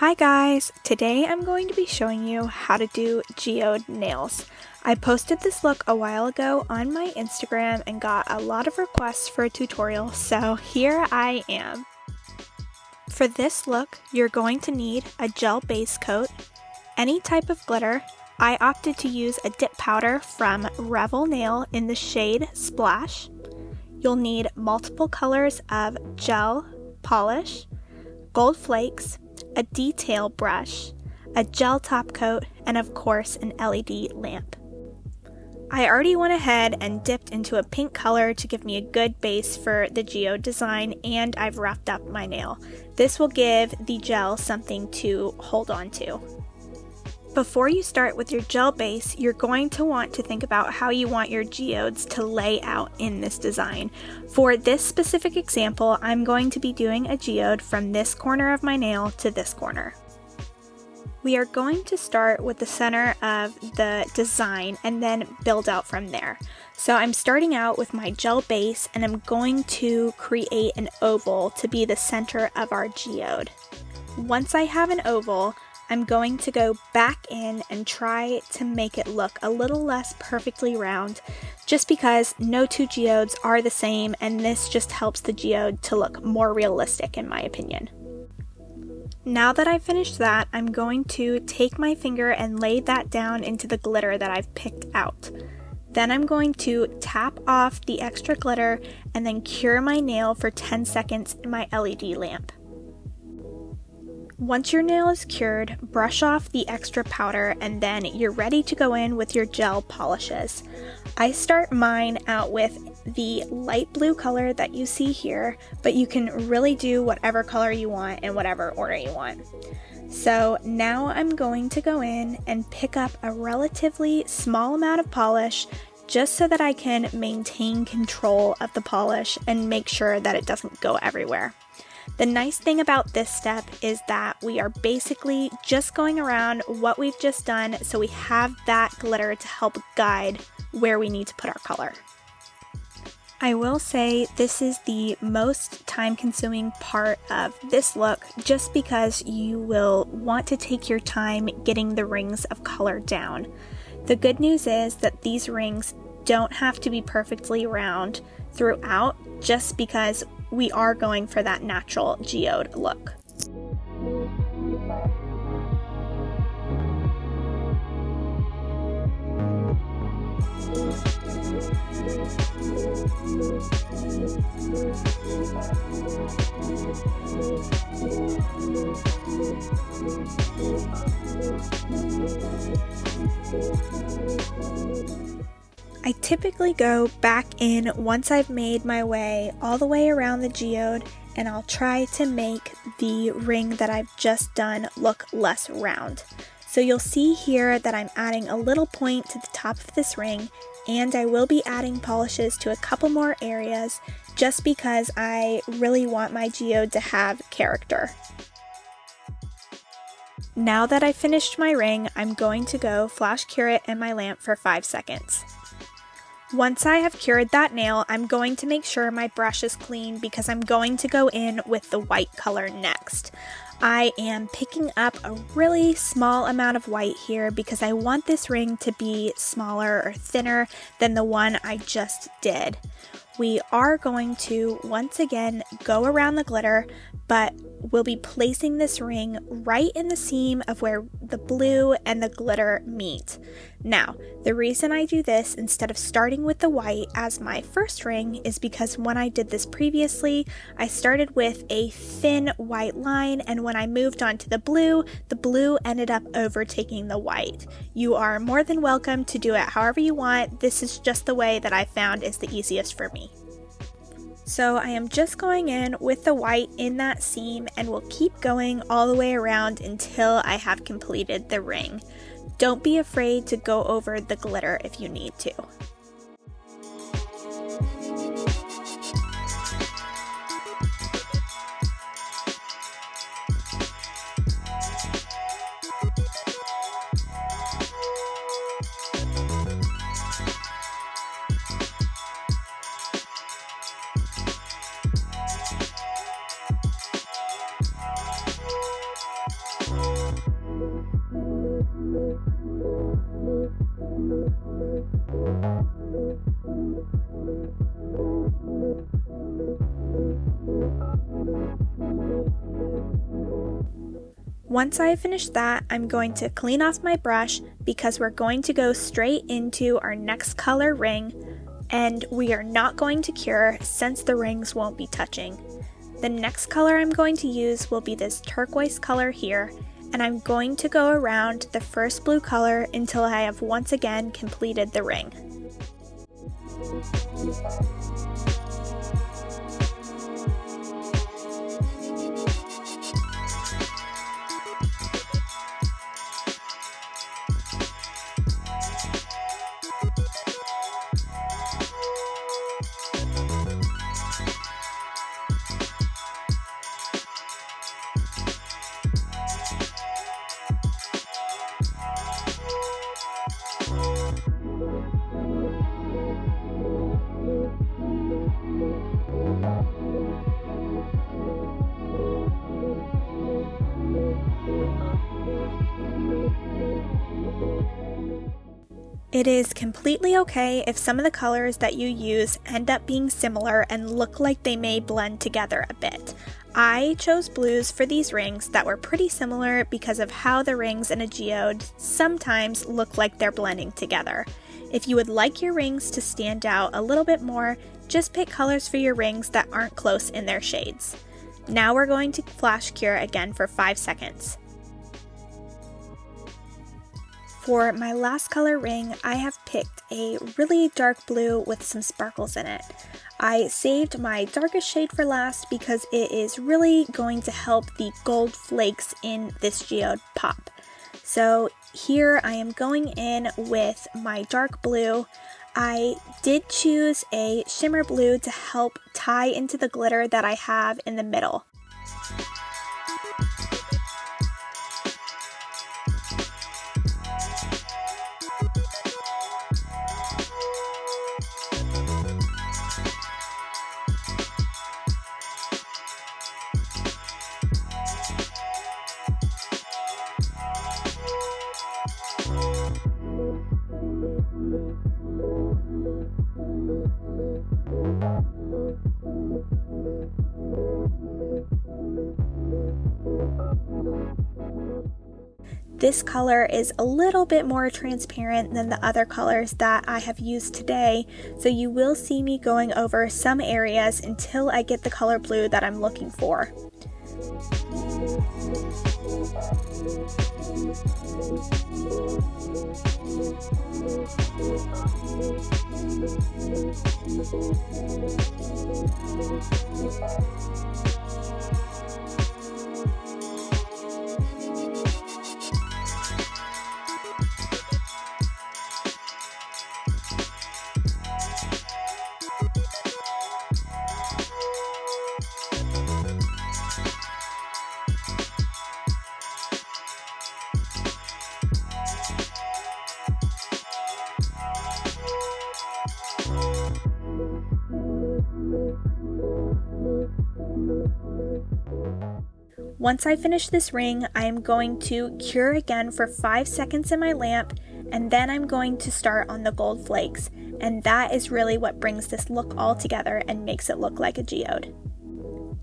Hi guys! Today I'm going to be showing you how to do geode nails. I posted this look a while ago on my Instagram and got a lot of requests for a tutorial, so here I am. For this look, you're going to need a gel base coat, any type of glitter. I opted to use a dip powder from Revel nail in the shade Splash. You'll need multiple colors of gel polish, gold flakes, a detail brush, a gel top coat, and of course an LED lamp. I already went ahead and dipped into a pink color to give me a good base for the geode design, and I've wrapped up my nail. This will give the gel something to hold on to. Before you start with your gel base, you're going to want to think about how you want your geodes to lay out in this design. For this specific example, I'm going to be doing a geode from this corner of my nail to this corner. We are going to start with the center of the design and then build out from there. So I'm starting out with my gel base and I'm going to create an oval to be the center of our geode. Once I have an oval, I'm going to go back in and try to make it look a little less perfectly round, just because no two geodes are the same, and this just helps the geode to look more realistic in my opinion. Now that I've finished that, I'm going to take my finger and lay that down into the glitter that I've picked out. Then I'm going to tap off the extra glitter and then cure my nail for 10 seconds in my LED lamp. Once your nail is cured, brush off the extra powder and then you're ready to go in with your gel polishes. I start mine out with the light blue color that you see here, but you can really do whatever color you want in whatever order you want. So now I'm going to go in and pick up a relatively small amount of polish just so that I can maintain control of the polish and make sure that it doesn't go everywhere. The nice thing about this step is that we are basically just going around what we've just done, so we have that glitter to help guide where we need to put our color. I will say this is the most time-consuming part of this look, just because you will want to take your time getting the rings of color down. The good news is that these rings don't have to be perfectly round throughout, just because we are going for that natural geode look. I typically go back in once I've made my way all the way around the geode, and I'll try to make the ring that I've just done look less round. So you'll see here that I'm adding a little point to the top of this ring, and I will be adding polishes to a couple more areas just because I really want my geode to have character. Now that I've finished my ring, I'm going to go flash cure it in my lamp for 5 seconds. Once I have cured that nail, I'm going to make sure my brush is clean because I'm going to go in with the white color next. I am picking up a really small amount of white here because I want this ring to be smaller or thinner than the one I just did. We are going to once again go around the glitter, but we'll be placing this ring right in the seam of where the blue and the glitter meet. Now, the reason I do this instead of starting with the white as my first ring is because when I did this previously, I started with a thin white line, and when I moved on to the blue ended up overtaking the white. You are more than welcome to do it however you want. This is just the way that I found is the easiest for me. So I am just going in with the white in that seam, and we'll keep going all the way around until I have completed the ring. Don't be afraid to go over the glitter if you need to. Once I finish that, I'm going to clean off my brush because we're going to go straight into our next color ring, and we are not going to cure since the rings won't be touching. The next color I'm going to use will be this turquoise color here, and I'm going to go around the first blue color until I have once again completed the ring. It is completely okay if some of the colors that you use end up being similar and look like they may blend together a bit. I chose blues for these rings that were pretty similar because of how the rings in a geode sometimes look like they're blending together. If you would like your rings to stand out a little bit more, just pick colors for your rings that aren't close in their shades. Now we're going to flash cure again for 5 seconds. For my last color ring, I have picked a really dark blue with some sparkles in it. I saved my darkest shade for last because it is really going to help the gold flakes in this geode pop. So here I am going in with my dark blue. I did choose a shimmer blue to help tie into the glitter that I have in the middle. This color is a little bit more transparent than the other colors that I have used today, so you will see me going over some areas until I get the color blue that I'm looking for. Once I finish this ring, I am going to cure again for 5 seconds in my lamp, and then I'm going to start on the gold flakes, and that is really what brings this look all together and makes it look like a geode.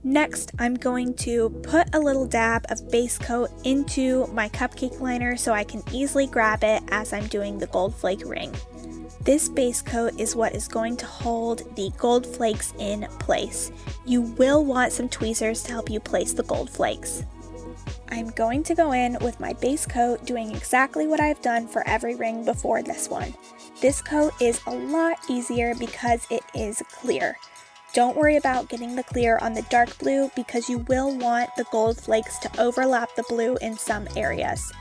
Next, I'm going to put a little dab of base coat into my cupcake liner so I can easily grab it as I'm doing the gold flake ring. This base coat is what is going to hold the gold flakes in place. You will want some tweezers to help you place the gold flakes. I'm going to go in with my base coat doing exactly what I've done for every ring before this one. This coat is a lot easier because it is clear. Don't worry about getting the clear on the dark blue because you will want the gold flakes to overlap the blue in some areas.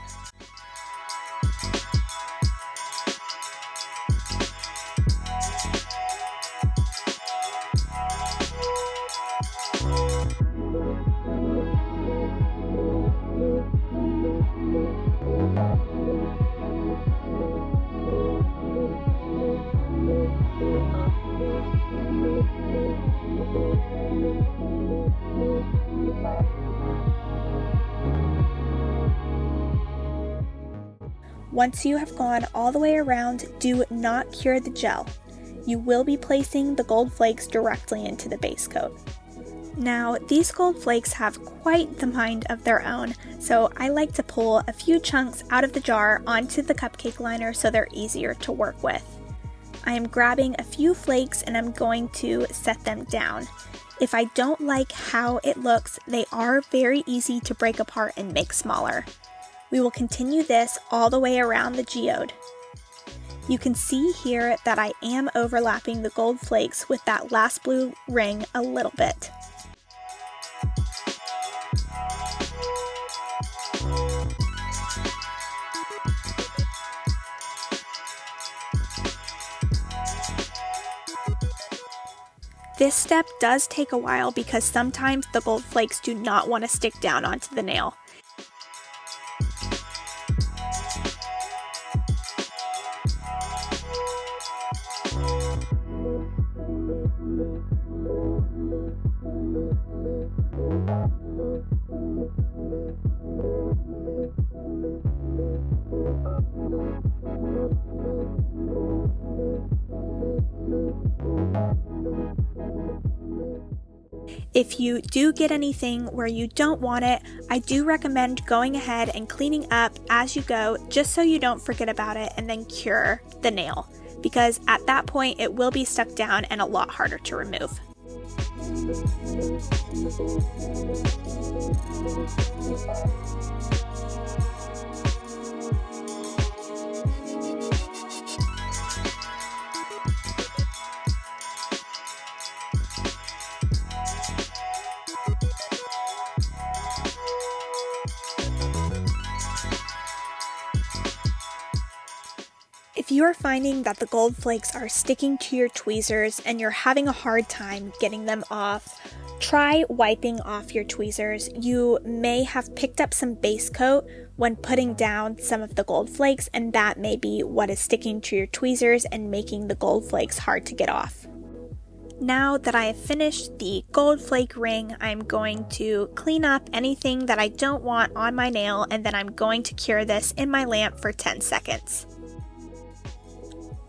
Once you have gone all the way around, do not cure the gel. You will be placing the gold flakes directly into the base coat. Now, these gold flakes have quite the mind of their own, so I like to pull a few chunks out of the jar onto the cupcake liner so they're easier to work with. I am grabbing a few flakes and I'm going to set them down. If I don't like how it looks, they are very easy to break apart and make smaller. We will continue this all the way around the geode. You can see here that I am overlapping the gold flakes with that last blue ring a little bit. This step does take a while because sometimes the gold flakes do not want to stick down onto the nail. If you do get anything where you don't want it, I do recommend going ahead and cleaning up as you go just so you don't forget about it and then cure the nail, because at that point it will be stuck down and a lot harder to remove. If you are finding that the gold flakes are sticking to your tweezers and you're having a hard time getting them off, try wiping off your tweezers. You may have picked up some base coat when putting down some of the gold flakes, and that may be what is sticking to your tweezers and making the gold flakes hard to get off. Now that I have finished the gold flake ring, I'm going to clean up anything that I don't want on my nail, and then I'm going to cure this in my lamp for 10 seconds.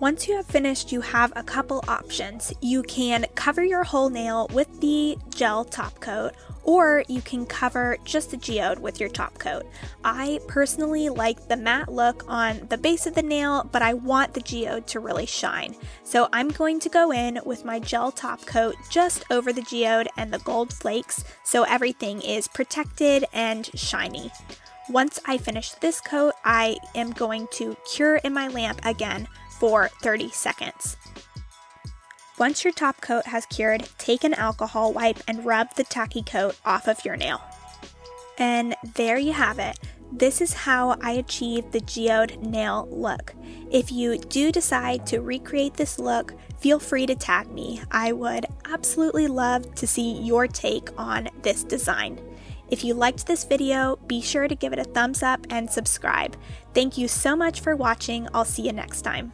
Once you have finished, you have a couple options. You can cover your whole nail with the gel top coat, or you can cover just the geode with your top coat. I personally like the matte look on the base of the nail, but I want the geode to really shine. So I'm going to go in with my gel top coat just over the geode and the gold flakes so everything is protected and shiny. Once I finish this coat, I am going to cure in my lamp again for 30 seconds. Once your top coat has cured, take an alcohol wipe and rub the tacky coat off of your nail. And there you have it. This is how I achieve the geode nail look. If you do decide to recreate this look, feel free to tag me. I would absolutely love to see your take on this design. If you liked this video, be sure to give it a thumbs up and subscribe. Thank you so much for watching. I'll see you next time.